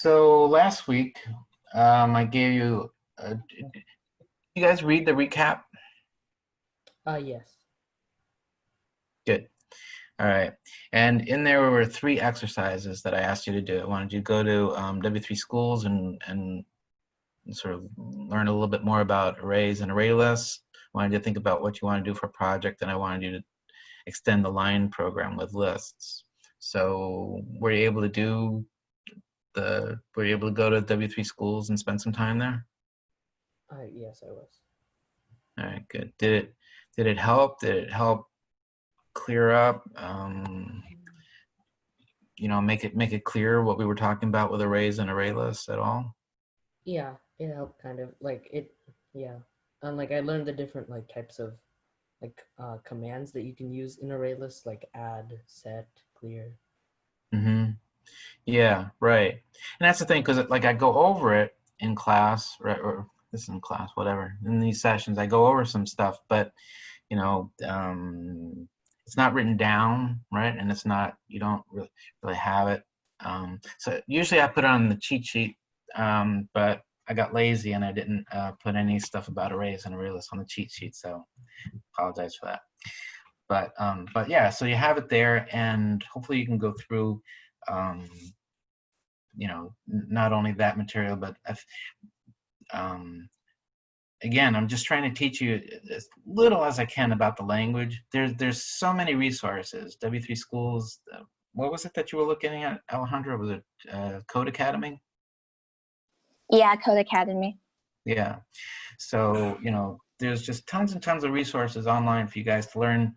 So last week, I gave you, you guys read the recap? Yes. Good. All right. And in there were 3 exercises that I asked you to do. I wanted you to go to W3 Schools and sort of learn a little bit more about arrays and array lists. I wanted you to think about what you want to do for a project, and I wanted you to extend the line program with lists. So were you able to go to W3 Schools and spend some time there? Yes, I was. All right, good. Did it help? Did it help clear up? Make it clear what we were talking about with arrays and array lists at all? Yeah, it helped kind of like it. Yeah, and like I learned the different like types of commands that you can use in array lists, like add, set, clear. Mm-hmm. Yeah, right. And that's the thing, because like I go over it in class, right? Or this is in class, whatever. In these sessions, I go over some stuff, but it's not written down, right? And it's not, you don't really have it. So usually I put it on the cheat sheet, but I got lazy and I didn't put any stuff about arrays and array lists on the cheat sheet, so apologize for that. But yeah, so you have it there, and hopefully you can go through, not only that material, but again, I'm just trying to teach you as little as I can about the language. There's so many resources. W3 Schools. What was it that you were looking at, Alejandra? Was it Code Academy? Yeah, Code Academy. Yeah. So there's just tons and tons of resources online for you guys to learn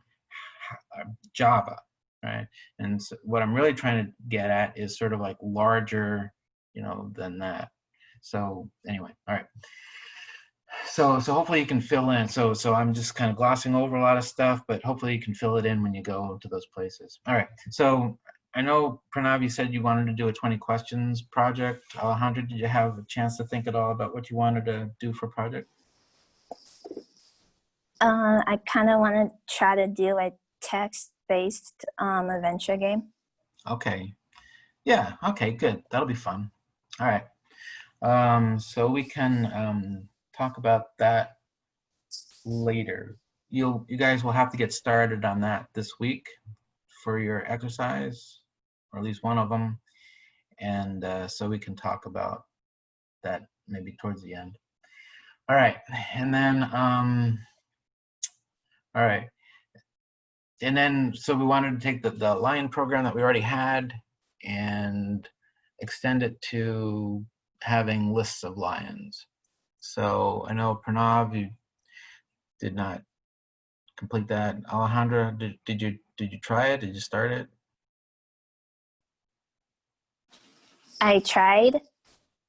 Java, right? And so what I'm really trying to get at is sort of like larger, than that. So anyway, all right. So hopefully you can fill in. So I'm just kind of glossing over a lot of stuff, but hopefully you can fill it in when you go to those places. All right. So I know, Pranav, you said you wanted to do a 20 questions project. Alejandra, did you have a chance to think at all about what you wanted to do for a project? I kind of want to try to do a text-based adventure game. Okay. Yeah. Okay. Good. That'll be fun. All right. So we can talk about that later. You guys will have to get started on that this week for your exercise, or at least one of them, and so we can talk about that maybe towards the end. All right, and then all right, and then so we wanted to take the Lion program that we already had and extend it to having lists of lions. So I know, Pranav, you did not complete that. Alejandra, did you try it? Did you start it? I tried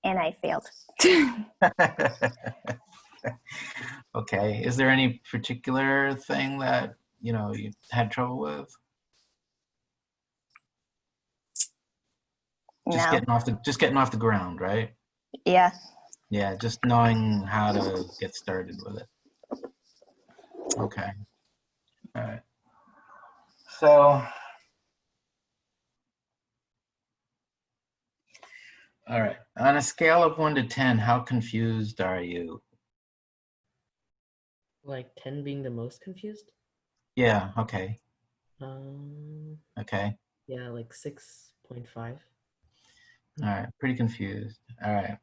and I failed. Okay. Is there any particular thing that you had trouble with? Just No. getting off the ground, right? Yeah. Yeah, just knowing how to get started with it. Okay. All right. So, all right. On a scale of 1 to 10, how confused are you? Like 10 being the most confused. Yeah. Okay. Okay. Yeah, like 6.5. All right. Pretty confused. All right.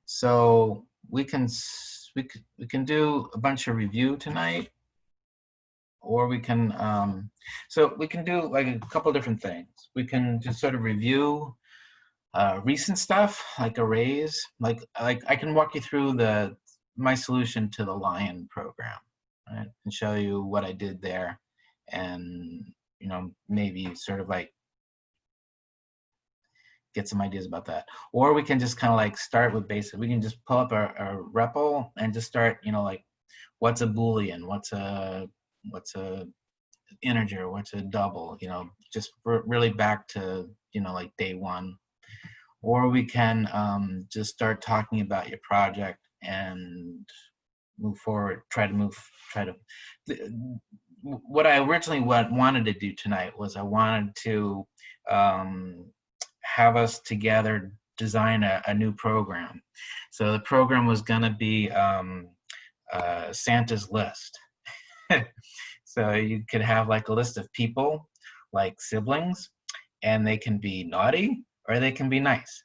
So we can do a bunch of review tonight, or we can so we can do like a couple different things. We can just sort of review recent stuff like arrays. Like I can walk you through my solution to the Lion program, right, and show you what I did there, and maybe sort of like get some ideas about that. Or we can just kind of like start with basic. We can just pull up a REPL and just start, like what's a Boolean, what's a integer, what's a double, just really back to, like day one. Or we can just start talking about your project and move forward, what I originally wanted to do tonight was I wanted to have us together design a new program. So the program was going to be Santa's list. So you could have like a list of people, like siblings, and they can be naughty or they can be nice.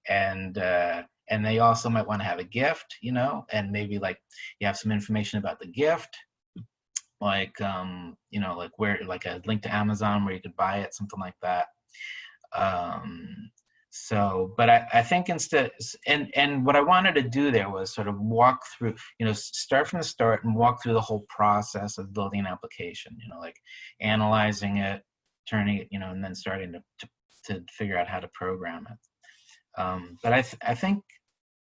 And they also might want to have a gift, you know, and maybe like you have some information about the gift, like you know, like where, like a link to Amazon where you could buy it, something like that. So, but I think instead, and what I wanted to do there was sort of walk through, you know, start from the start and walk through the whole process of building an application, you know, like analyzing it, turning it, you know, and then starting to figure out how to program it. But I think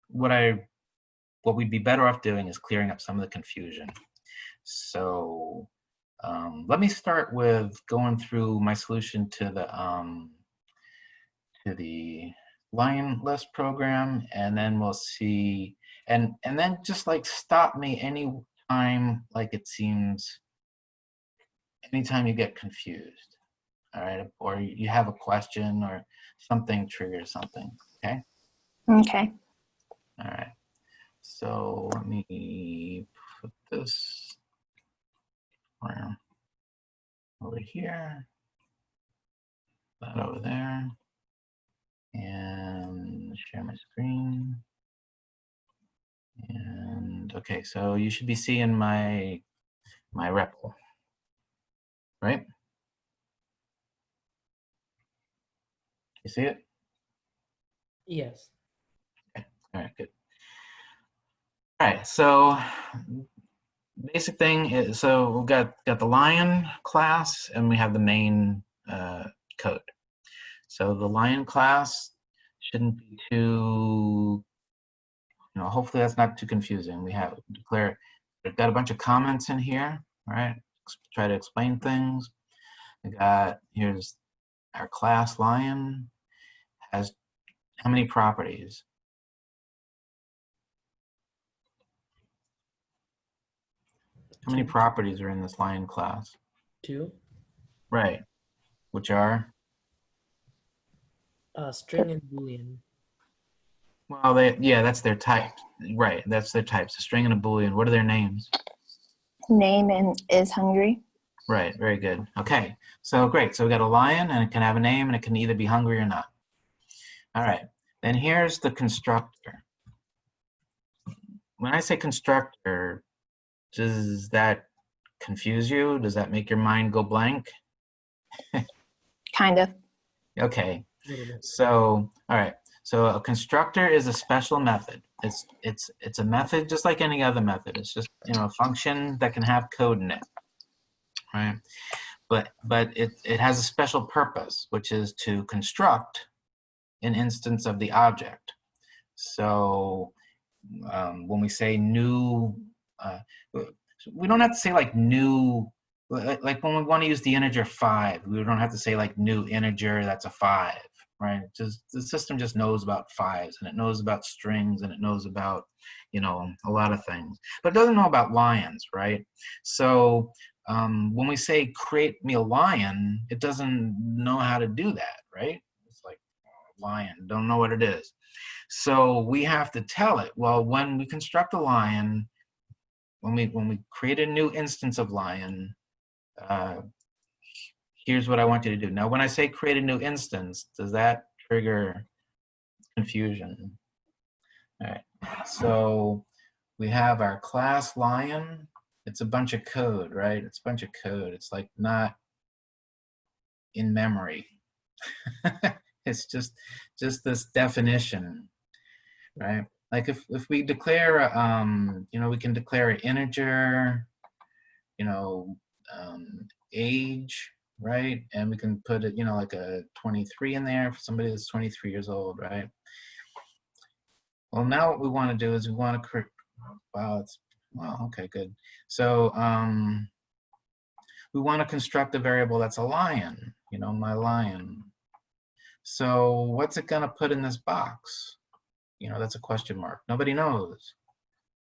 what we'd be better off doing is clearing up some of the confusion. So let me start with going through my solution to the Lion List program, and then we'll see, and then just like stop me anytime like it seems, anytime you get confused, all right, or you have a question or something triggers something. Okay. Okay. All right. So let me put this over here, that over there, and share my screen. And okay, so you should be seeing my REPL, right? You see it? Yes. Okay. All right, good. All right, so basic thing is, so we've got the Lion class and we have the main code. So the Lion class shouldn't be too, you know, hopefully that's not too confusing. We have declare, we've got a bunch of comments in here, right? Try to explain things. We got, here's our class Lion has how many properties? How many properties are in this Lion class? 2. Right, which are? String and Boolean. Well, yeah, that's their type. Right, that's their types, a string and a Boolean. What are their names? Name and is hungry. Right, very good. Okay, so great. So we got a lion and it can have a name and it can either be hungry or not. All right, then here's the constructor. When I say constructor, does that confuse you? Does that make your mind go blank? Kind of. Okay, so, all right. So a constructor is a special method. It's a method just like any other method. It's just, you know, a function that can have code in it, right? But it has a special purpose, which is to construct an instance of the object. So when we say new, we don't have to say like new, like when we want to use the integer 5, we don't have to say like new integer that's a 5, right? Just the system just knows about 5s, and it knows about strings, and it knows about, you know, a lot of things, but it doesn't know about lions, right? So when we say create me a lion, it doesn't know how to do that, right? It's like, lion, don't know what it is. So we have to tell it, well, when we construct a lion, when we create a new instance of lion, here's what I want you to do. Now, when I say create a new instance, does that trigger confusion? All right, so we have our class lion. It's a bunch of code, right? It's a bunch of code. It's like not in memory. It's just this definition, right? Like if we declare, you know, we can declare an integer, you know, age, right? And we can put it, you know, like a 23 in there for somebody that's 23 years old, right? Well, now what we want to do is we want to create, wow, okay, good. So we want to construct a variable that's a lion, you know, my lion. So what's it going to put in this box? You know, that's a question mark. Nobody knows,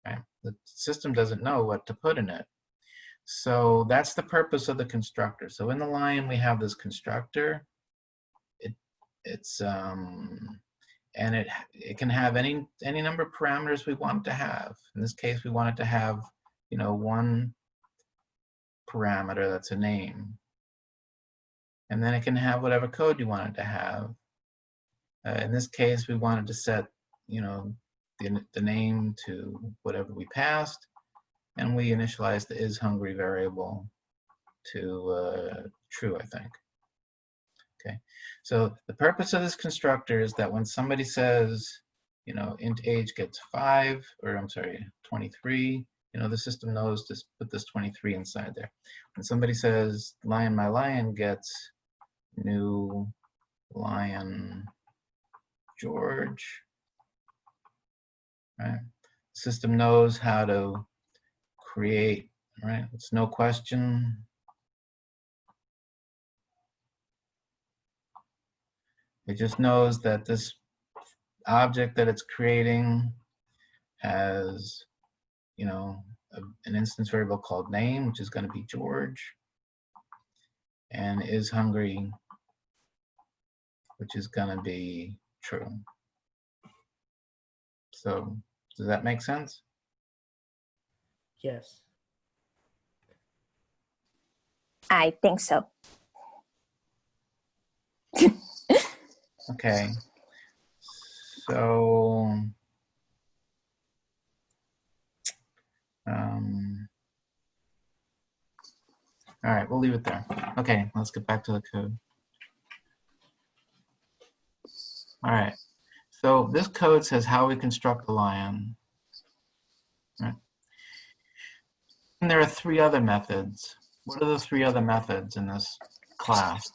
right? The system doesn't know what to put in it. So that's the purpose of the constructor. So in the lion, we have this constructor. it's and it can have any number of parameters we want it to have. In this case, we want it to have, you know, one parameter that's a name, and then it can have whatever code you want it to have. In this case, we wanted to set, you know, the name to whatever we passed, and we initialized the isHungry variable to true, I think. Okay, so the purpose of this constructor is that when somebody says, you know, int age gets 5, or I'm sorry, 23, you know, the system knows to put this 23 inside there. When somebody says lion, my lion gets new lion George, right? The system knows how to create, right? It's no question. It just knows that this object that it's creating has, you know, an instance variable called name, which is going to be George, and isHungry, which is going to be true. So does that make sense? Yes. I think so. Okay. So all right, we'll leave it there. Okay, let's get back to the code. All right, so this code says how we construct a lion. Right. And there are 3 other methods. What are the 3 other methods in this class?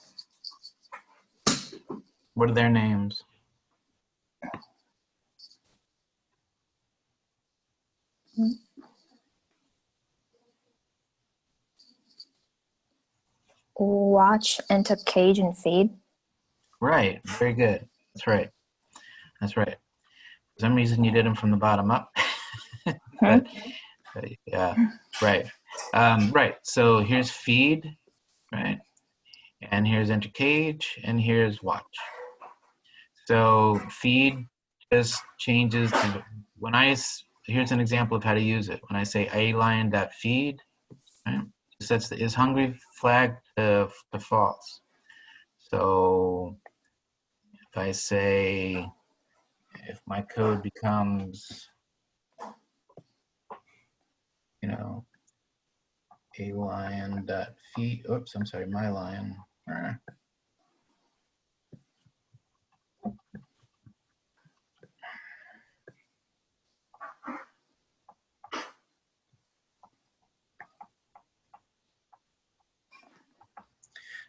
What are their names? Watch, enter cage, and feed. Right, very good. That's right. That's right. For some reason you did them from the bottom up. but yeah, right. Right, so here's feed, right? And here's enter cage, and here's watch. So feed just changes to, when here's an example of how to use it. When I say alion.feed, right, it sets the isHungry flag to false. So if I say, if my code becomes, you know, alion.feed, oops, I'm sorry, my lion.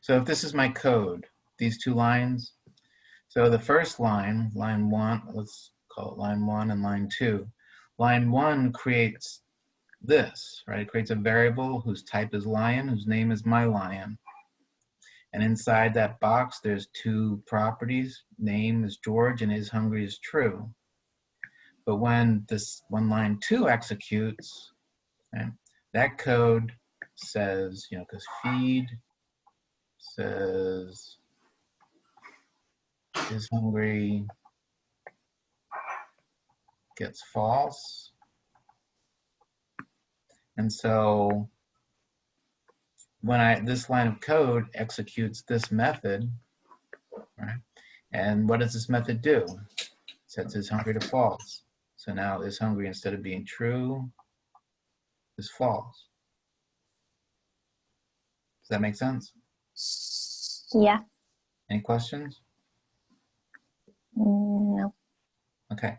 So if this is my code, these 2 lines, so the first line, line 1, let's call it line 1 and line 2. Line 1 creates this, right? It creates a variable whose type is lion, whose name is my lion. And inside that box, there's 2 properties. Name is George and isHungry is true. But when line 2 executes, right, that code says, you know, because feed says isHungry gets false. And so when this line of code executes this method, right? And what does this method do? It sets isHungry to false. So now isHungry, instead of being true, is false. Does that make sense? Yeah. Any questions? No. Okay.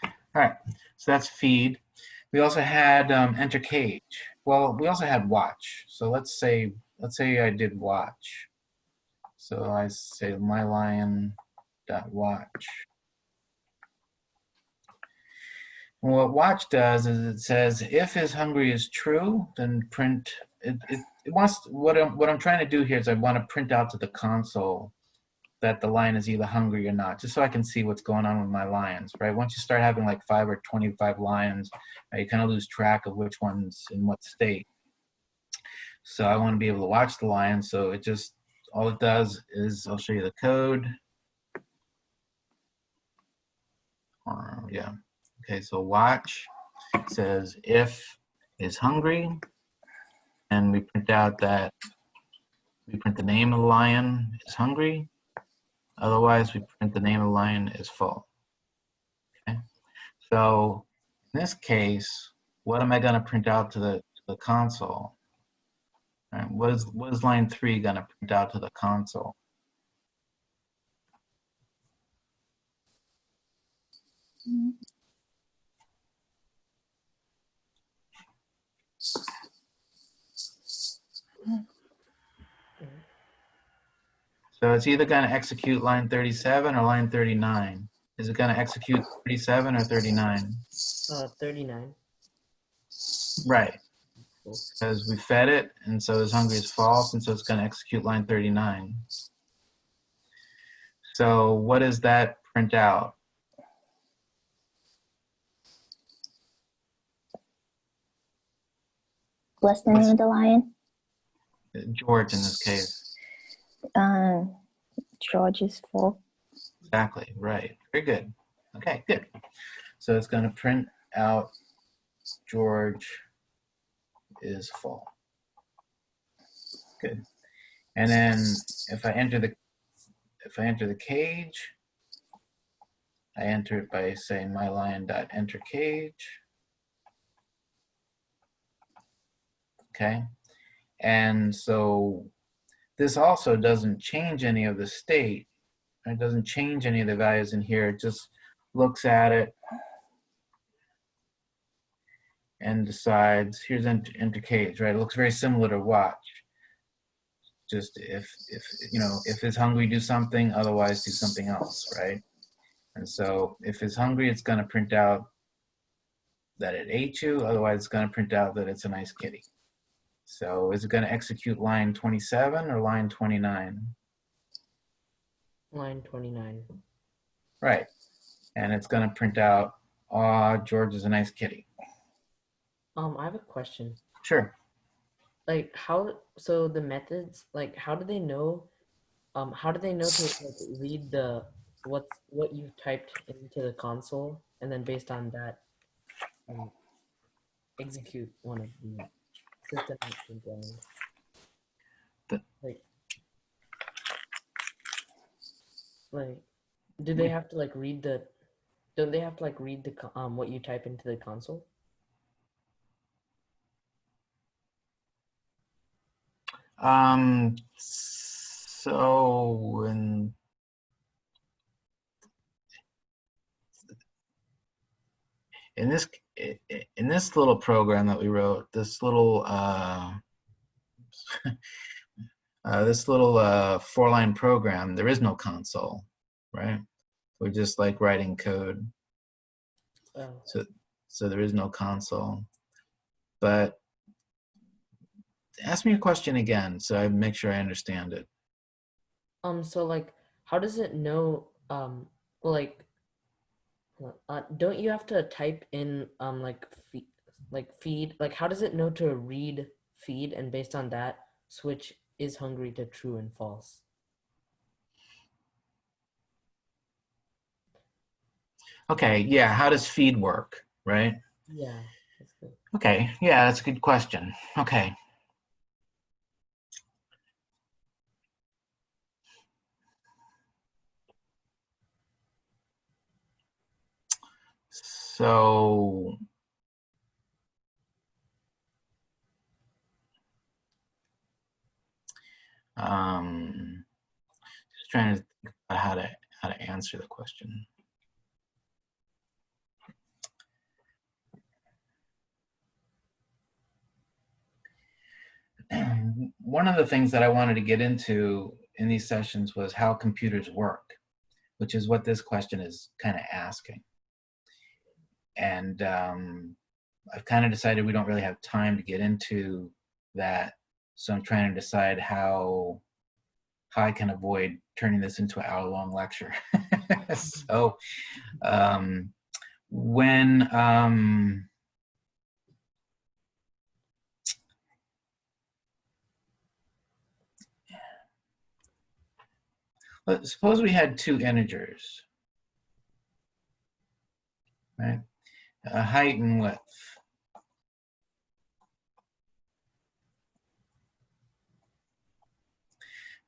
All right, so that's feed. We also had enter cage. Well, we also had watch. So let's say I did watch. So I say my lion dot watch. And what watch does is it says if isHungry is true, then print. It wants, what I'm trying to do here is I want to print out to the console that the lion is either hungry or not, just so I can see what's going on with my lions, right? Once you start having like 5 or 25 lions, right, you kind of lose track of which one's in what state. So I want to be able to watch the lion. So it just, all it does is, I'll show you the code. Yeah. Okay, so watch says if is hungry, and we print out that we print the name of the lion is hungry. Otherwise, we print the name of the lion is full. Okay. So in this case, what am I going to print out to the console? All right, what is line 3 going to print out to the console? So it's either going to execute line 37 or line 39. Is it going to execute 37 or 39? 39. Right, Cool. because we fed it, and so is hungry is false, and so it's going to execute line 39. So what does that print out? What's the name of the lion? George in this case. George is full. Exactly, right. Very good. Okay, good. So it's going to print out George is full. Good. And then if I enter the cage, I enter it by saying mylion.enter cage. Okay. And so this also doesn't change any of the state. It doesn't change any of the values in here. It just looks at it and decides, here's enter cage, right? It looks very similar to watch. Just if it's hungry, do something, otherwise do something else, right? And so if it's hungry, it's going to print out that it ate you, otherwise it's going to print out that it's a nice kitty. So is it going to execute line 27 or line 29? Line 29. Right. And it's going to print out, aw, George is a nice kitty. I have a question. Sure. Like so the methods, like how do they know to like, read what you've typed into the console, and then based on that execute one of the system actions like do they have to like read the don't they have to like read the what you type into the console? So in this little program that we wrote, this little 4-line program, there is no console, right? We're just like writing code. Oh. So there is no console. But ask me a question again so I make sure I understand it. So like how does it know like don't you have to type in feed, like how does it know to read feed, and based on that switch is hungry to true and false? Okay, yeah, how does feed work, right? Yeah, that's good. Okay, yeah, that's a good question. Okay. So just trying to think about how to answer the question. One of the things that I wanted to get into in these sessions was how computers work, which is what this question is kind of asking. And I've kind of decided we don't really have time to get into that. So I'm trying to decide how I can avoid turning this into an hour-long lecture. So suppose we had two integers. right? Height and width.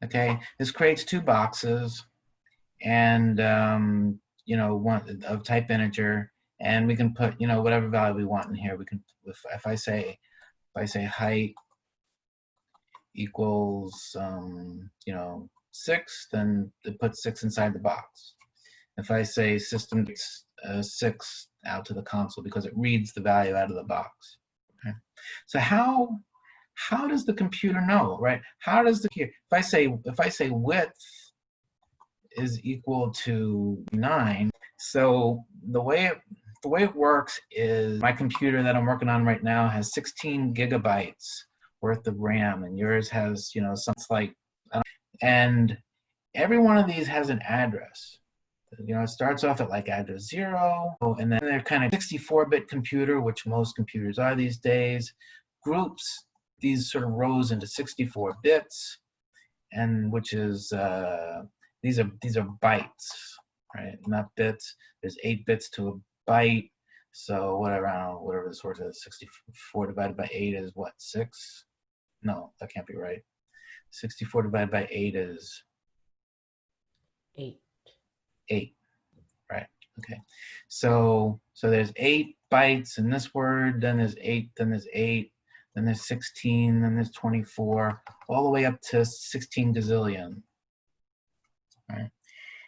Okay, this creates two boxes, and you know, one of type integer, and we can put, you know, whatever value we want in here. We can, if I say height equals you know, 6, then it puts 6 inside the box. If I say system takes 6 out to the console, because it reads the value out of the box. Okay. So how does the computer know, right? How does the, if I say width is equal to 9, so the way it works is, my computer that I'm working on right now has 16 gigabytes worth of RAM, and yours has, you know, something like, and every one of these has an address. You know, it starts off at like address 0, and then they're kind of 64-bit computer, which most computers are these days, groups these sort of rows into 64 bits, and which is these are bytes, right? Not bits. There's 8 bits to a byte. So whatever, I don't know, whatever the source is, 64 divided by 8 is what, 6? No, that can't be right. 64 divided by 8 is 8. 8, right? Okay. So there's 8 bytes in this word, then there's 8, then there's 8, then there's 16, then there's 24, all the way up to 16 gazillion, right?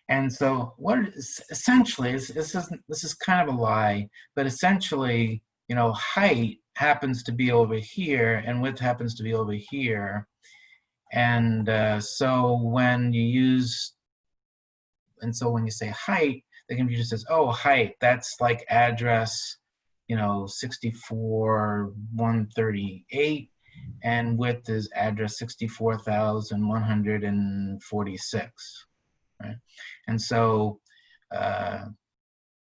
And so what is essentially, this is kind of a lie, but essentially, you know, height happens to be over here and width happens to be over here. And so when you say height, the computer says, oh, height, that's like address, you know, 64,138, and width is address 64,146, right? And so,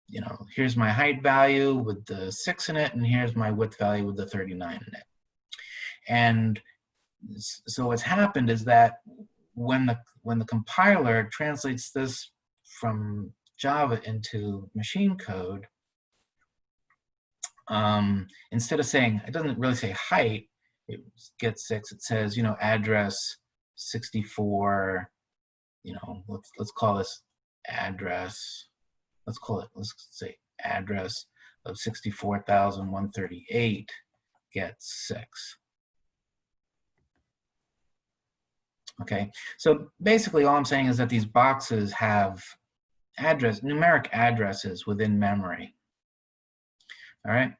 you know, here's my height value with the 6 in it, and here's my width value with the 39 in it. And so what's happened is that when the compiler translates this from Java into machine code, instead of saying, it doesn't really say height, it gets 6, it says, you know, address 64, you know, let's call this address, let's say address of 64,138 gets 6. Okay, so basically all I'm saying is that these boxes have numeric addresses within memory. All right,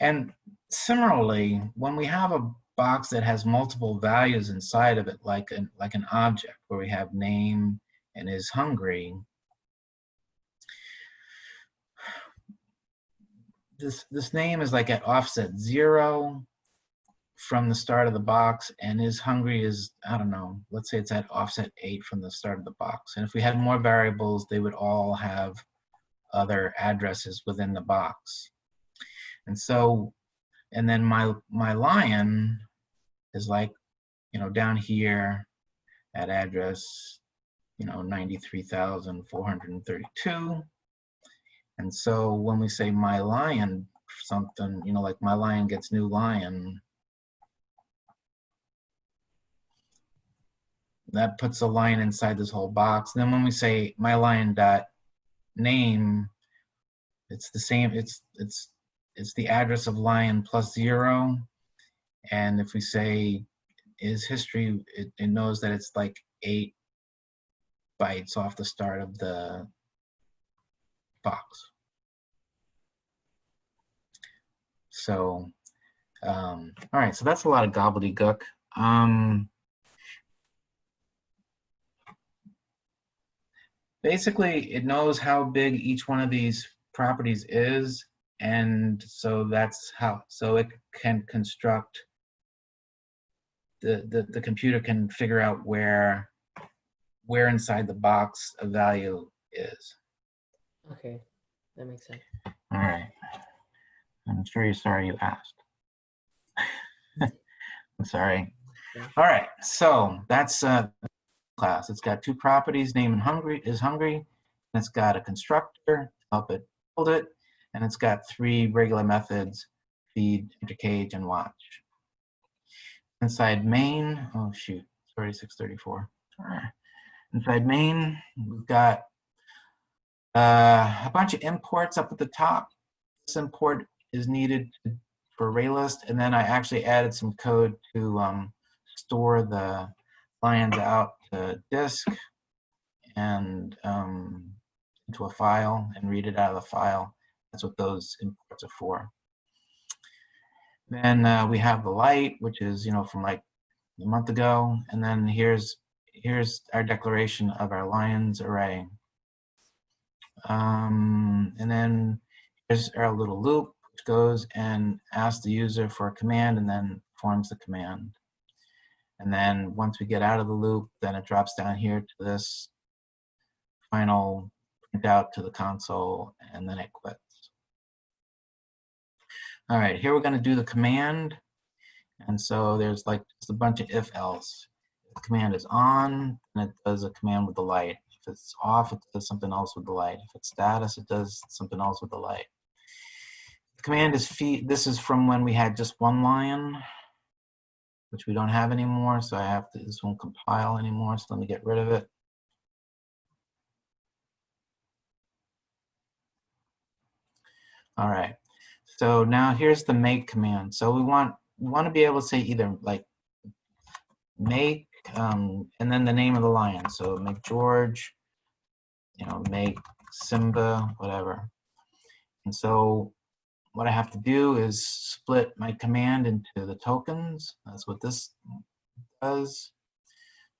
and similarly, when we have a box that has multiple values inside of it, like an object where we have name and is hungry, this name is like at offset 0 from the start of the box, and is hungry is, I don't know, let's say it's at offset 8 from the start of the box. And if we had more variables, they would all have other addresses within the box. And so, and then my lion is like, you know, down here at address, you know, 93,432. And so when we say my lion something, you know, like my lion gets new lion, that puts a line inside this whole box. And then when we say my lion dot name, it's the same, it's the address of lion plus 0. And if we say is history, it knows that it's like 8 bytes off the start of the box. So, all right, so that's a lot of gobbledygook. Basically, it knows how big each one of these properties is, and so that's how, so it can construct, the computer can figure out where inside the box a value is. Okay, that makes sense. All right. I'm sure you're sorry you asked. I'm sorry. Yeah. All right, so that's class. It's got 2 properties, name and hungry is hungry. And it's got a constructor, help it build it. And it's got 3 regular methods: feed, enter cage, and watch. Inside main, oh shoot, it's already 6:34. Inside main, we've got a bunch of imports up at the top. This import is needed for ArrayList, and then I actually added some code to store the lions out to disk and into a file and read it out of the file. That's what those imports are for. Then we have the light, which is from like a month ago, and then here's our declaration of our lions array. And then here's our little loop, which goes and asks the user for a command and then performs the command. And then once we get out of the loop, then it drops down here to this final printout to the console, and then it quits. All right, here we're going to do the command. And so there's like just a bunch of if-else. If the command is on, then it does a command with the light. If it's off, it does something else with the light. If it's status, it does something else with the light. The command is feed. This is from when we had just one lion, which we don't have anymore. So I have to, this won't compile anymore. So let me get rid of it. All right. So now here's the make command. So we want to be able to say either like make and then the name of the lion. So make George, make Simba, whatever. And so what I have to do is split my command into the tokens. That's what this does.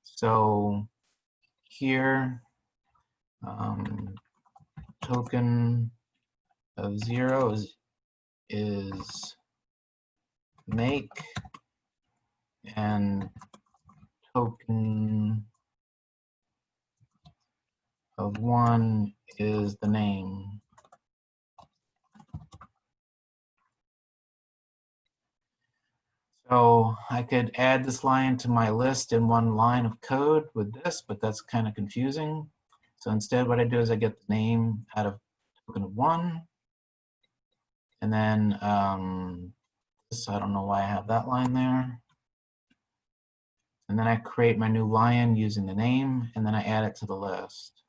So here, token of 0 is make, and token of 1 is the name. So I could add this line to my list in one line of code with this, but that's kind of confusing. So instead what I do is I get the name out of token of 1. And then this, I don't know why I have that line there. And then I create my new lion using the name, and then I add it to the list.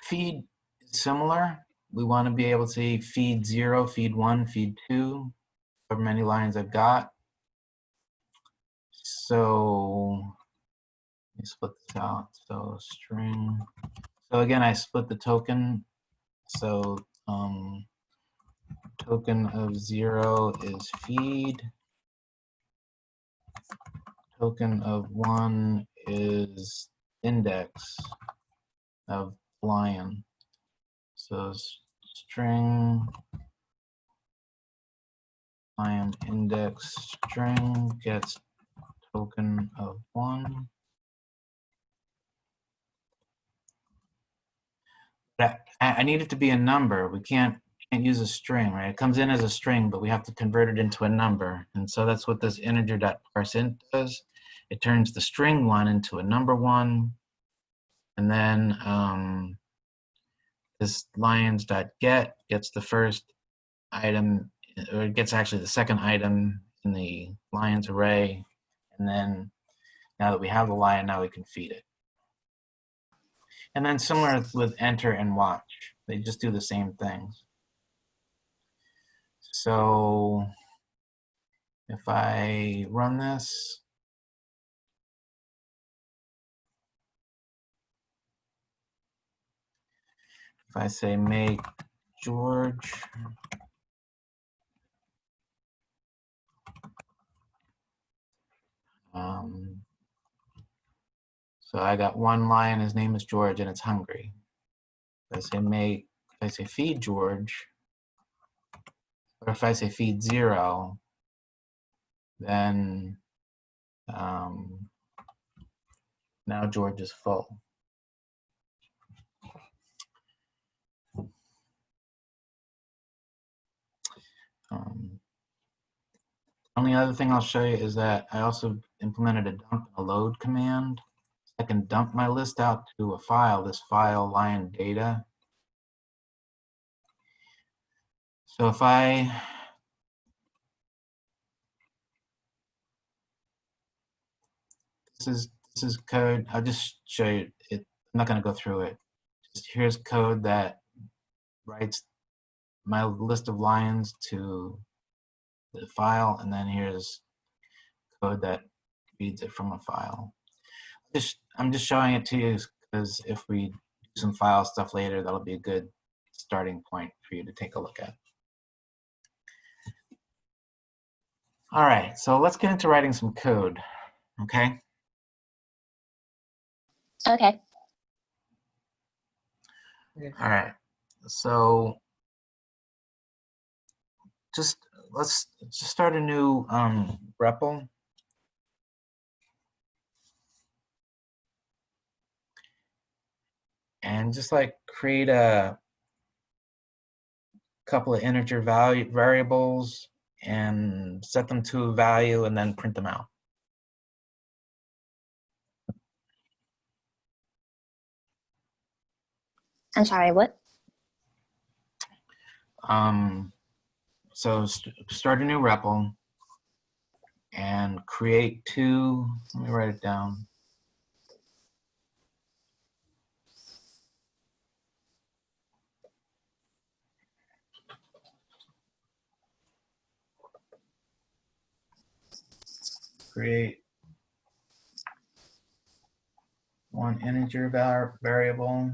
Feed is similar. We want to be able to say feed 0, feed 1, feed 2, however many lines I've got. So let me split this out. So string. So again, I split the token. So token of 0 is feed. Token of 1 is index of lion. So string lion index string gets token of 1. I need it to be a number. We can't use a string, right? It comes in as a string, but we have to convert it into a number. And so that's what this integer.parseInt does. It turns the string 1 into a number 1. And then this lions.get gets the first item, or it gets actually the second item in the lions array. And then now that we have the lion, now we can feed it. And then similar with enter and watch, they just do the same things. So if I run this, if I say make George, so I got one lion, his name is George, and it's hungry. If I say make, if I say feed George, or if I say feed 0, then now George is full. Only other thing I'll show you is that I also implemented a dump and a load command. I can dump my list out to a file, this file line data. So if this is code, I'll just show you it. I'm not going to go through it. Just here's code that writes my list of lines to the file, and then here's code that reads it from a file. I'm just showing it to you because if we do some file stuff later, that'll be a good starting point for you to take a look at. All right, so let's get into writing some code, okay? Okay. All right, so let's just start a new REPL. And just like create a couple of integer variables and set them to a value and then print them out. I'm sorry, what? So start a new REPL and create two, let me write it down. Create one integer variable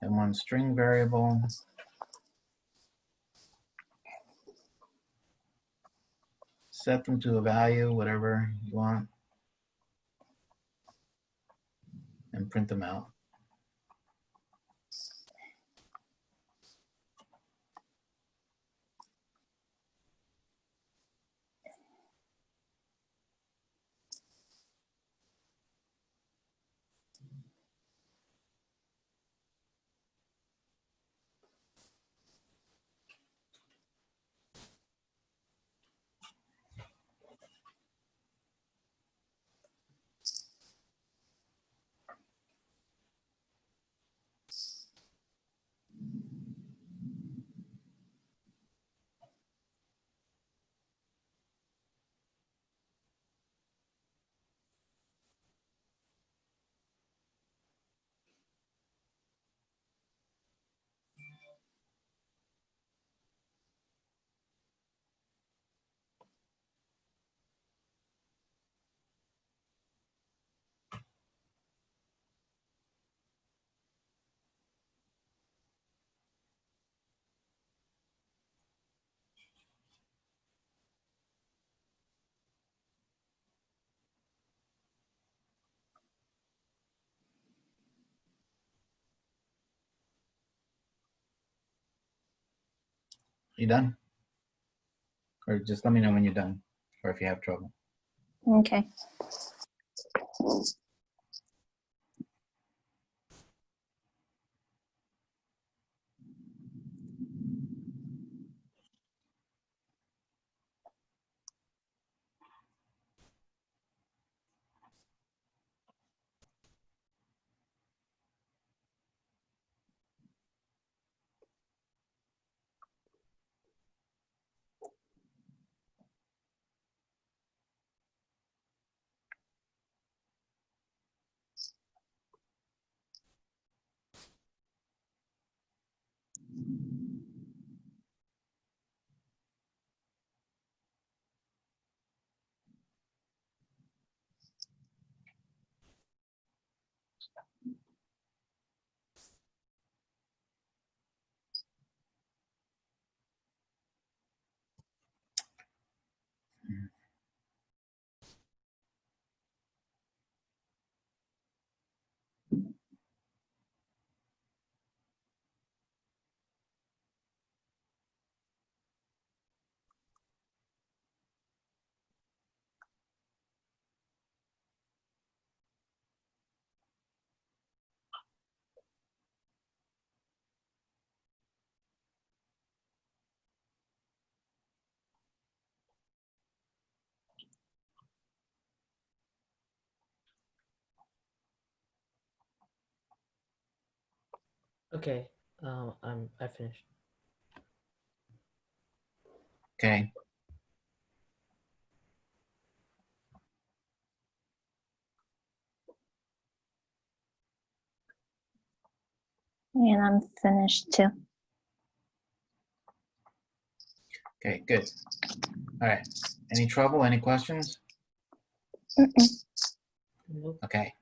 and one string variable. Set them to a value, whatever you want, and print them out. You done? Or just let me know when you're done, or if you have trouble. Okay. Okay. I finished. Okay. And I'm finished too. Okay, good. All right. Any trouble? Any questions? Nope. Okay.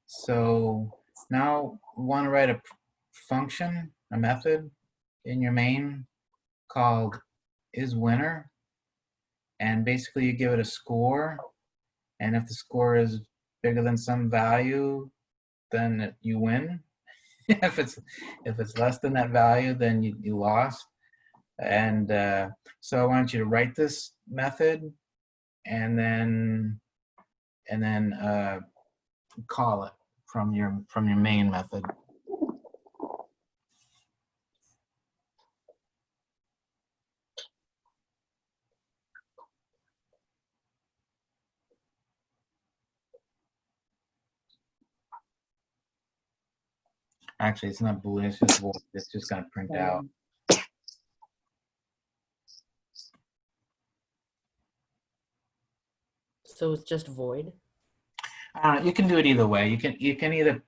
So now we want to write a function, a method in your main called isWinner. And basically you give it a score. And if the score is bigger than some value, then you win. if it's less than that value, then you lost. And so I want you to write this method and then call it from your main method. Actually, it's not Boolean, it's just void. It's just going to print out. So it's just void? You can do it either way. You can either,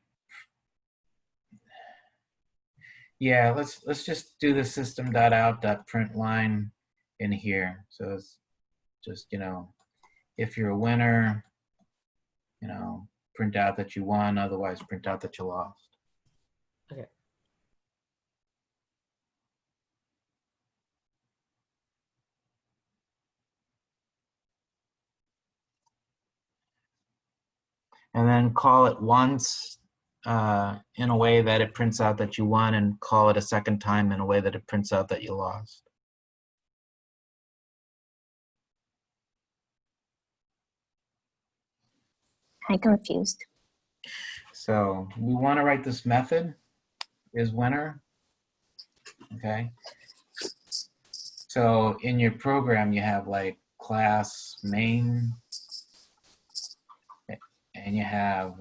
yeah, let's just do the system.out.print line in here. So it's just, if you're a winner, print out that you won, otherwise print out that you lost. Okay. And then call it once in a way that it prints out that you won, and call it a second time in a way that it prints out that you lost. I'm confused. So we want to write this method isWinner. Okay. So in your program, you have like class main, and you have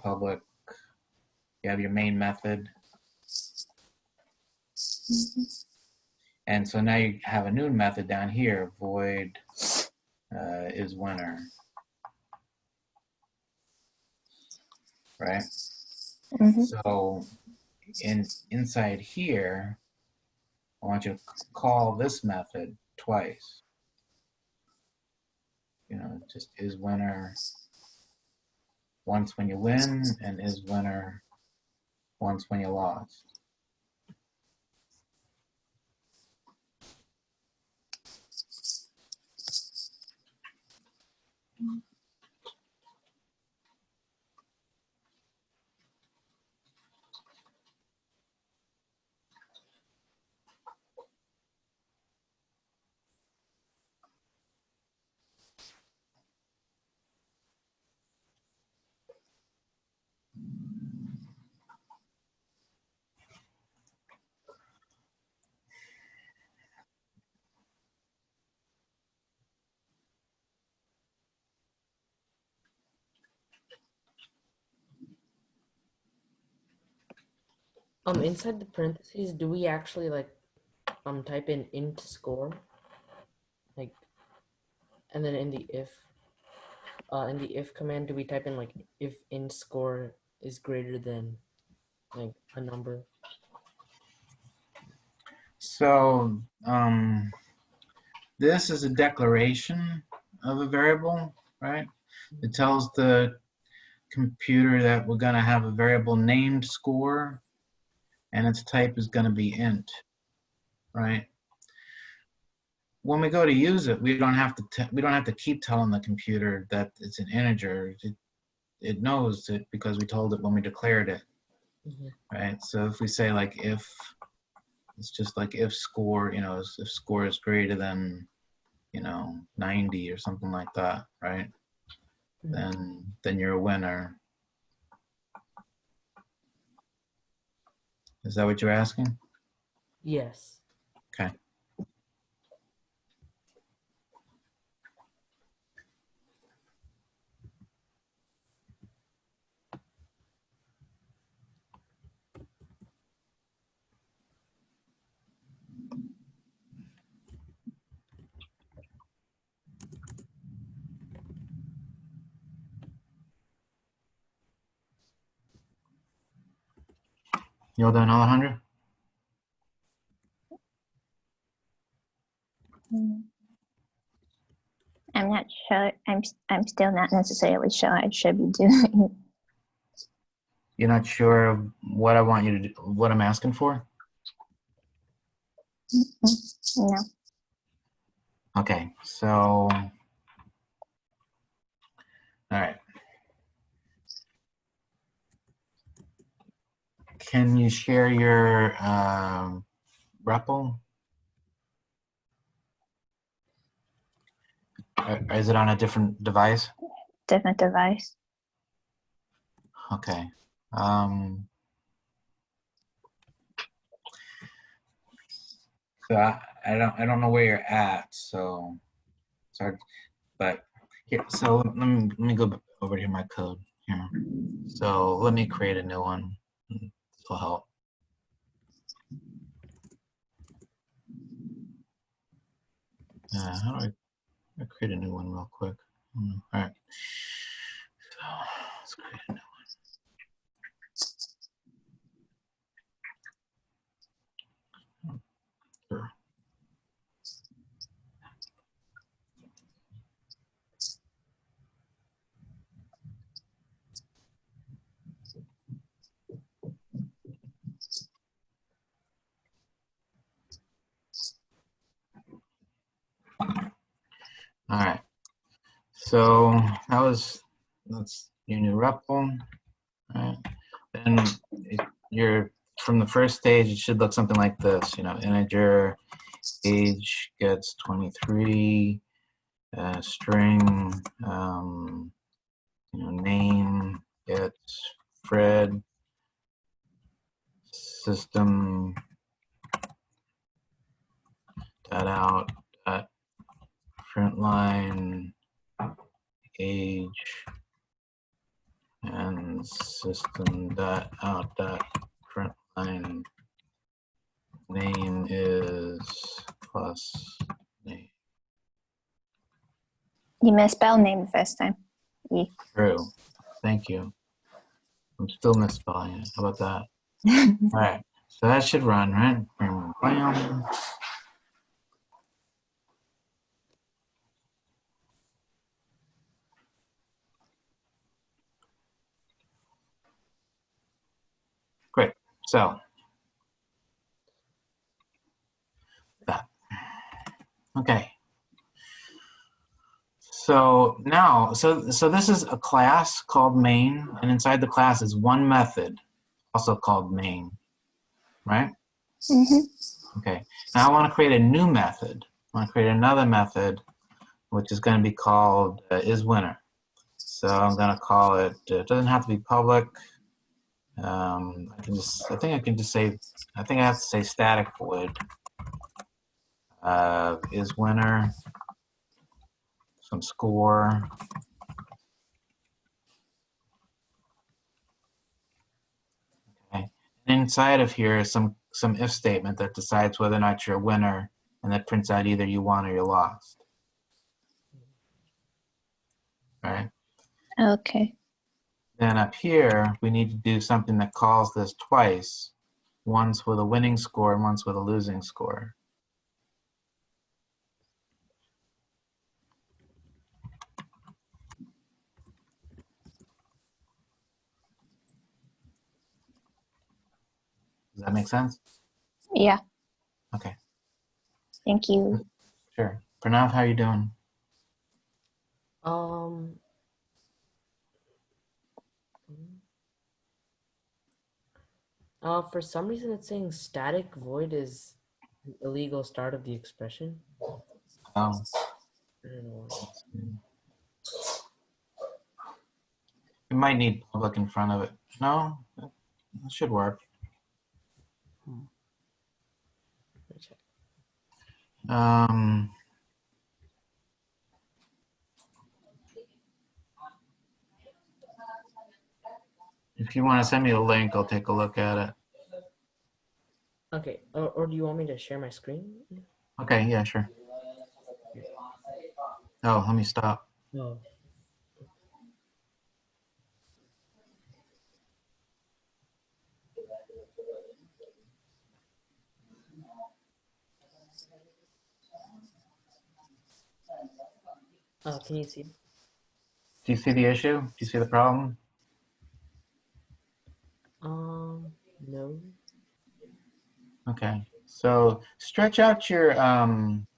public. You have your main method. And so now you have a new method down here, void isWinner, right? So inside here, I want you to call this method twice. Just isWinner once when you win, and isWinner once when you lost. Inside the parentheses, do we actually like type in int score? Like, and then in the if command, do we type in like if int score is greater than like a number? So this is a declaration of a variable, right? It tells the computer that we're going to have a variable named score, and its type is going to be int, right? When we go to use it, we don't have to keep telling the computer that it's an integer. It knows it because we told it when we declared it, right? So if we say like if, it's just like if score, if score is greater than 90 or something like that, right? Then you're a winner. Is that what you're asking? Yes. Okay. You all done, Alejandro? I'm not sure. I'm still not necessarily sure I should be doing. You're not sure of what I want you to do, what I'm asking for? No. Okay, so, all right. Can you share your REPL? Or is it on a different device? Different device. Okay. So I don't know where you're at, so sorry, but here. So let me go over to my code here. So let me create a new one. This will help. How do I create a new one real quick? All right. So let's create a new one. Sure. All right. So that's your new REPL. All right. Then you're from the first stage. It should look something like this. You know, integer age gets 23. String. You know, name gets Fred. System. Dot out. Dot print line. Age. And system dot out dot print line name is plus name. You misspelled name the first time. E. True. Thank you. I'm still misspelling it. How about that? All right. So that should run, right? Bam. Great. So that. Okay. So now, so this is a class called main, and inside the class is one method, also called main, right? Mm-hmm. Okay. Now I want to create a new method. I want to create another method, which is going to be called isWinner. So I'm going to call it. It doesn't have to be public. I can just. I think I can just say. I think I have to say static void isWinner. Some score. Okay. And inside of here is some if statement that decides whether or not you're a winner, and that prints out either you won or you lost. Right. Okay. Then up here, we need to do something that calls this twice, once with a winning score and once with a losing score. Does that make sense? Yeah. Okay. Thank you. Sure. Pranav, how are you doing? For some reason it's saying static void is an illegal start of the expression. Oh. I don't know why. You might need public in front of it. No, that should work. Let me check. If you want to send me a link, I'll take a look at it. Okay, or do you want me to share my screen? Okay, yeah, sure. Oh, let me stop. No. Can you see? Do you see the issue? Do you see the problem? No. Okay. So stretch out your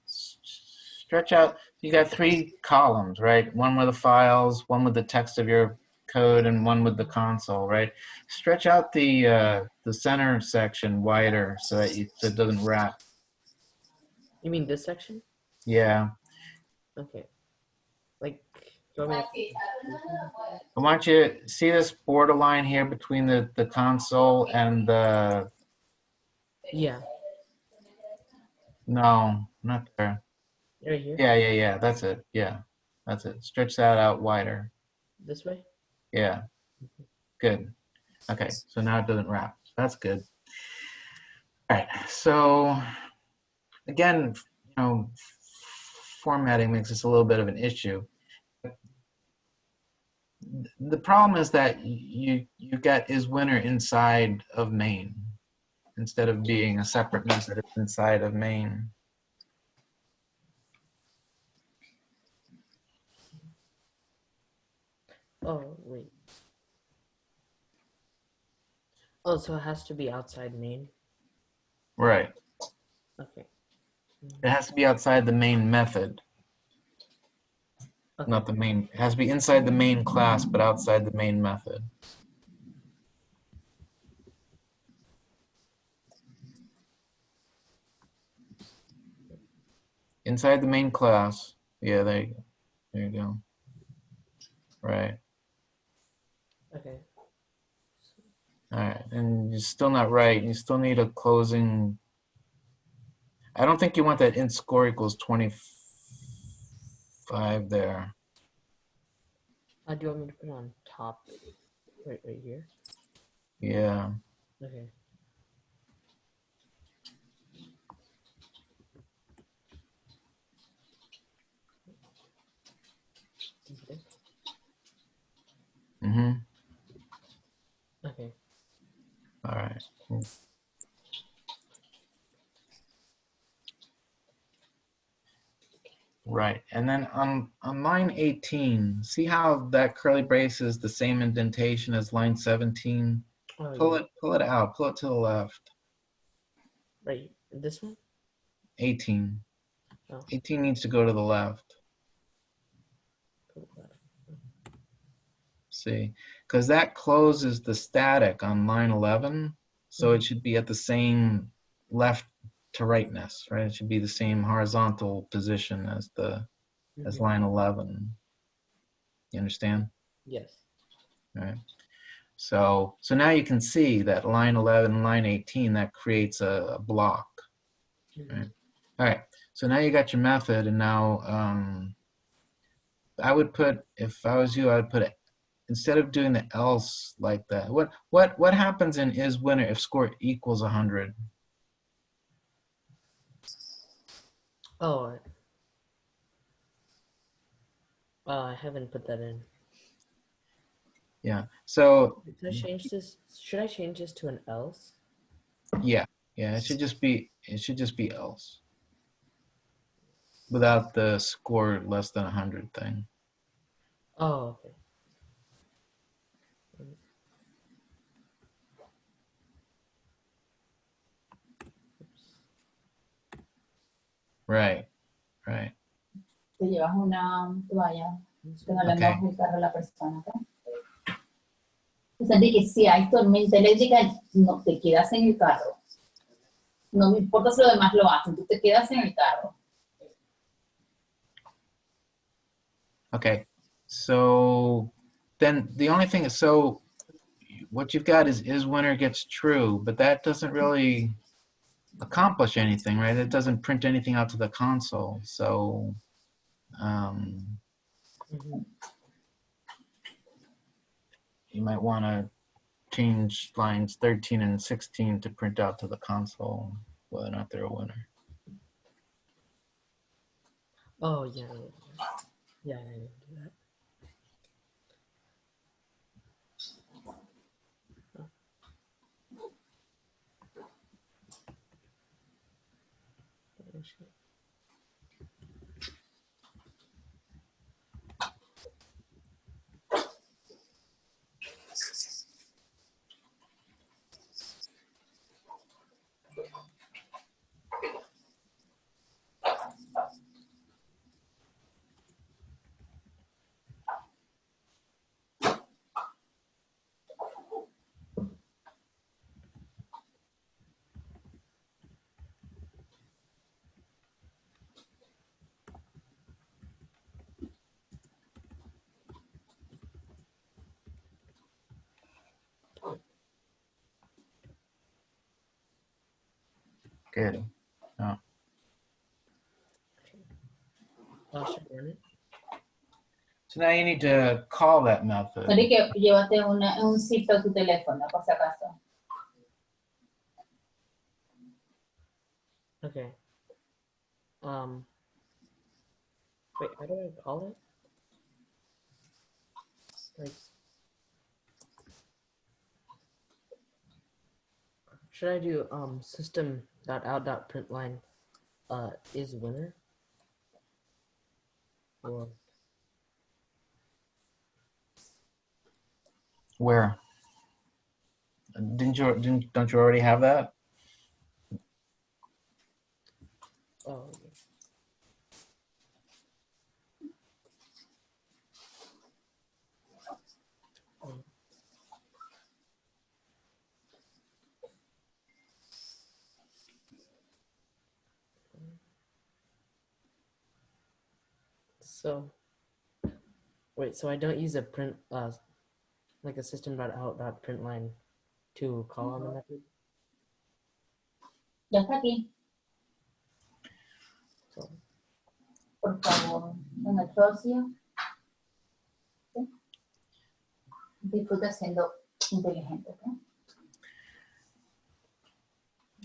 stretch out. You got 3 columns, right? One with the files, one with the text of your code, and one with the console, right? Stretch out the center section wider so that so it doesn't wrap. You mean this section? Yeah. Okay. Like, do you want me to? I want you to see this borderline here between the console and the. Yeah. No, not there. Right here. Yeah. That's it. Yeah, that's it. Stretch that out wider. This way. Yeah. Good. Okay, so now it doesn't wrap. That's good. All right, so again, formatting makes this a little bit of an issue. The problem is that you got is winner inside of main instead of being a separate method inside of main. Oh, wait. Oh, so it has to be outside main. Right. Okay. It has to be outside the main method, Okay. not the main. It has to be inside the main class, but outside the main method. Inside the main class. Yeah, there you go. There you go. Right. Okay. All right, and you're still not right. You still need a closing. I don't think you want that int score equals 25 there. Do you want me to put it on top? Right here. Yeah. Okay. Okay. Mm-hmm. Okay. All right. Right, and then on line 18, see how that curly brace is the same indentation as line 17? Oh, Pull yeah. it out, pull it to the left. Right. This one? 18. Oh. 18 needs to go to the left. See, because that closes the static on line 11, so it should be at the same left to rightness, right? It should be the same horizontal position as as line 11. You understand? Yes. All right. So now you can see that line 11, line 18, that creates a block. Right? All right. So now you got your method, and now I would put, if I was you, I would put it instead of doing the else like that. What happens in is winner if score equals 100? Oh. I haven't put that in. Yeah. So Should I change this? Should I change this to an else? yeah, it should just be else without the score less than 100 thing. Oh, okay. Right. Te llevas una toalla que no le Okay. mojes el carro a la persona. ¿Okay? O sea, de que si hay tormenta eléctrica, no te quedas en el carro. No me importa si los demás lo hacen, tú te quedas en el carro. Okay. So then the only thing is, so what you've got is winner gets true, but that doesn't really accomplish anything, right? It doesn't print anything out to the console. So you might want to change lines 13 and 16 to print out to the console whether or not they're a winner. Oh, yeah. Yeah, I didn't do that. Good. Oh. Should I run it? So now you need to call that method. Sorry que llévate un zip a tu teléfono, por si acaso. Okay. Wait, how do I call it? Like, should I do system.out.println is winner? Or Where? Don't you already have that? oh, okay. So wait, so I don't use a print like a system.out.println to call on the method. Ya está aquí, So por favor, en el socio. ¿Sí? Disfruta siendo inteligente, ¿ok?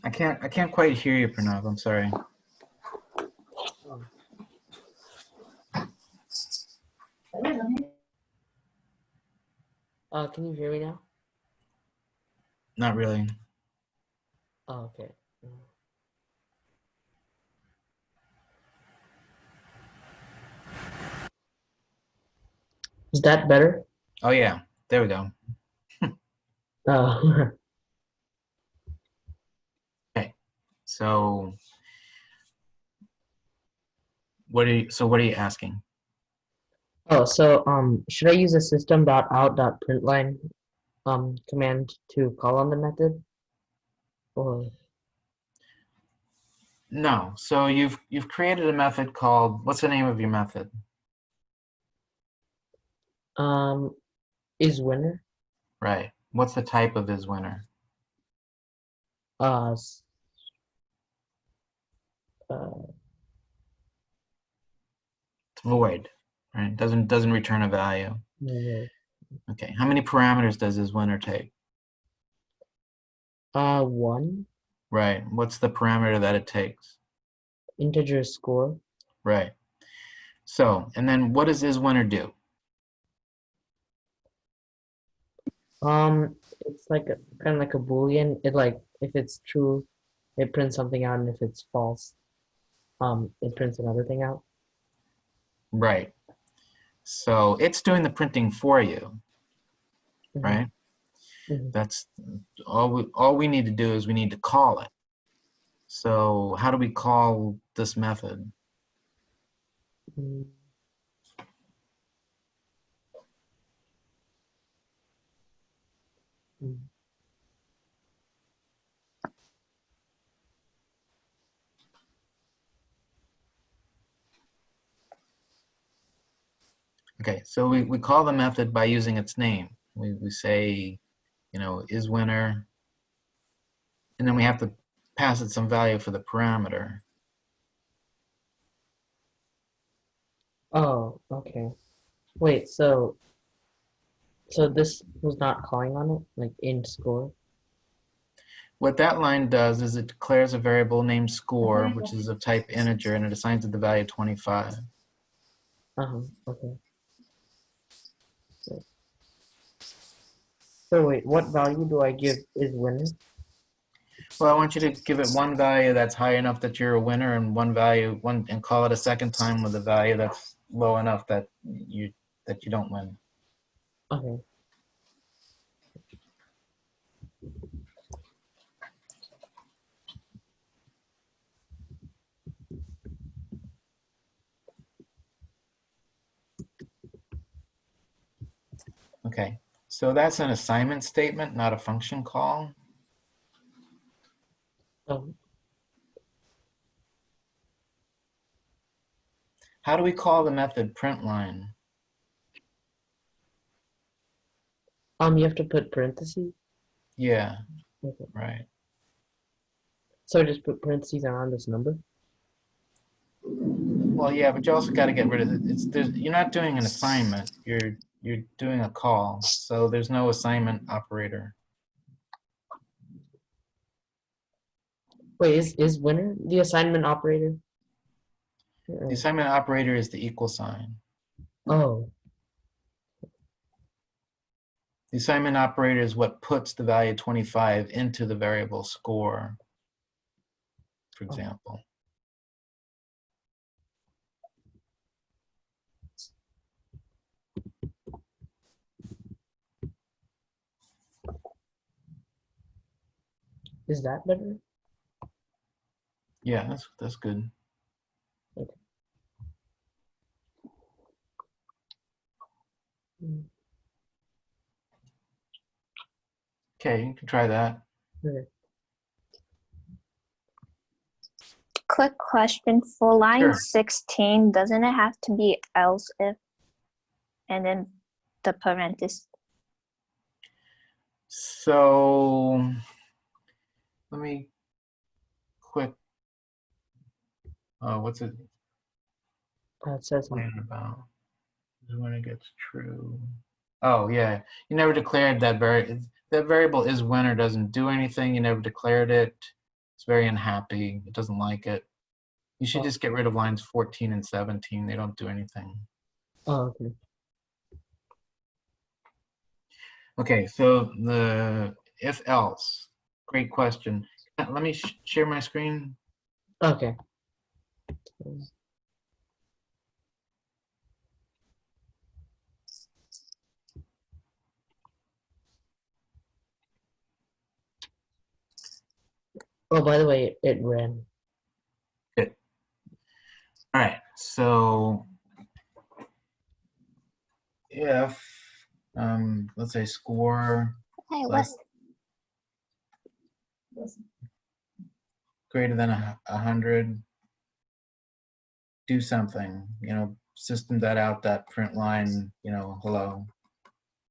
I can't quite hear you, Pranav. I'm sorry. can you hear me now? Not really. Oh, okay. Is that better? Oh yeah, there we go. Oh. Okay. So what are you asking? Oh, so should I use a system.out.println command to call on the method? Or No. So you've created a method called, what's the name of your method? is winner? Right. What's the type of is winner? S- It's void. Right. Doesn't return a value. no, Okay. How many parameters does is winner take? 1 Right. What's the parameter that it takes? integer score. Right. So, and then what does is winner do? It's like kind of like a boolean. It like if it's true, it prints something out, and if it's false, it prints another thing out. Right. So it's doing the printing for you, right? Mhm. That's all we need to do is we need to call it. So how do we call this method? Mm. Mm. Okay, so we call the method by using its name. We say, you know, is winner, and then we have to pass it some value for the parameter. Oh, okay. Wait, so this was not calling on it, like int score. What that line does is it declares a variable named score, which is of type integer, and it assigns it the value 25. Okay. So wait, what value do I give is winner? Well, I want you to give it one value that's high enough that you're a winner, and and call it a second time with a value that's low enough that you don't win. Okay. Okay, so that's an assignment statement, not a function call. Um, How do we call the method println? you have to put parentheses. Yeah, Okay. right. So I just put parentheses around this number. Well, yeah, but you also got to get rid of it. You're not doing an assignment. You're doing a call. So there's no assignment operator. Wait, is winner the assignment operator? The assignment operator is the equal sign. Oh, The assignment operator is what puts the value 25 into the variable score, for example. is that better? Yeah, that's good. Okay. Mm, Okay, you can try that. okay. Quick question for line Sure. 16, doesn't it have to be else if and then the parenthesis? So let me quick. What's it It says plan about? Is when it gets true. Oh yeah, you never declared that that variable is winner doesn't do anything. You never declared it. It's very unhappy. It doesn't like it. You should just get rid of lines 14 and 17. They don't do anything. Oh, okay. Okay, so the if else. Great question. Let me share my screen. Okay. Oh, by the way, it ran. Good. All right, so if let's say score Hey, what? less greater than 100, do something, system that out, that print line, hello,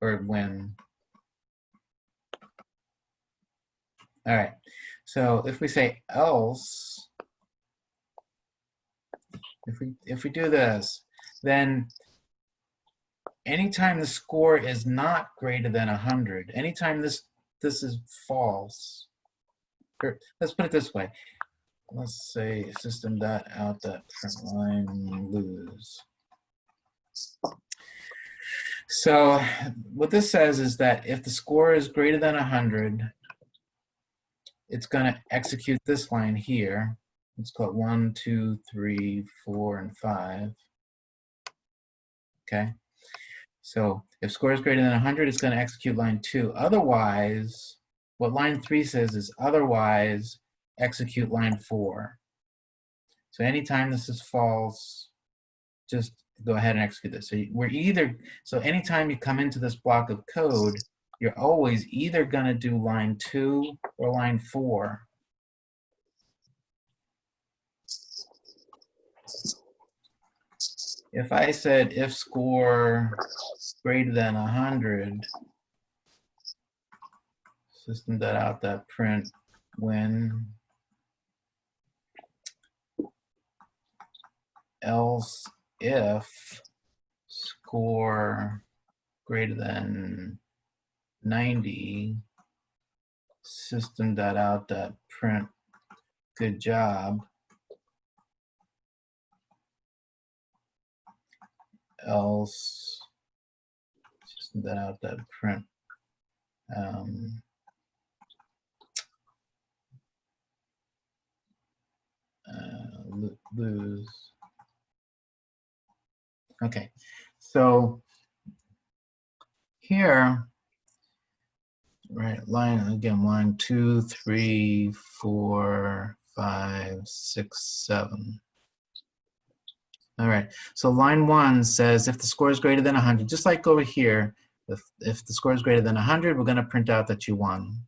or when. All right, so if we say else, if we do this, then anytime the score is not greater than 100, anytime this is false, or let's put it this way. Let's say system dot out that print line lose. So what this says is that if the score is greater than 100, it's going to execute this line here. It's called 1, 2, 3, 4, and 5. Okay. So if score is greater than 100, it's going to execute line 2. Otherwise, what line 3 says is otherwise execute line 4. So anytime this is false, just go ahead and execute this. So anytime you come into this block of code, you're always either going to do line 2 or line 4. If I said if score greater than 100, system that out that print when else if score greater than 90, system dot out dot print good job, else system dot out dot print lose. Okay, so here, right, line 2, 3, 4, 5, 6, 7. All right, so line 1 says if the score is greater than 100, just like over here, if the score is greater than 100, we're going to print out that you won.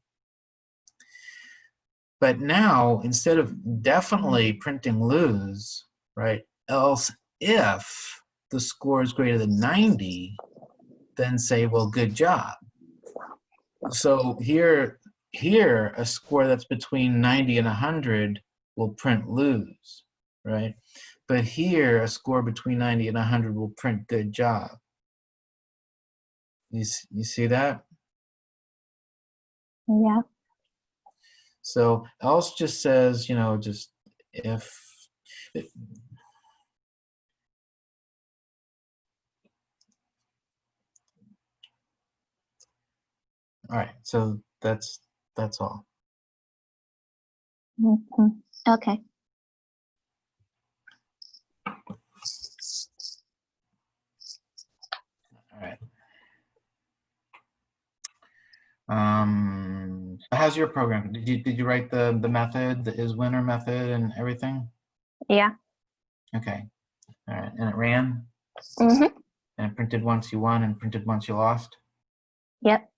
But now, instead of definitely printing lose, right, else if the score is greater than 90, then say, well, good job. So here here, a score that's between 90 and 100 will print lose, right? But here, a score between 90 and 100 will print good job. You see that? Yeah. So else just says, you know, just if all right, so that's all. Mhm. Okay. All right. How's your program? Did you write the method, the is winner method and everything? Yeah. Okay. All right. And it ran? Mhm. And it printed once you won and printed once you lost? Yep.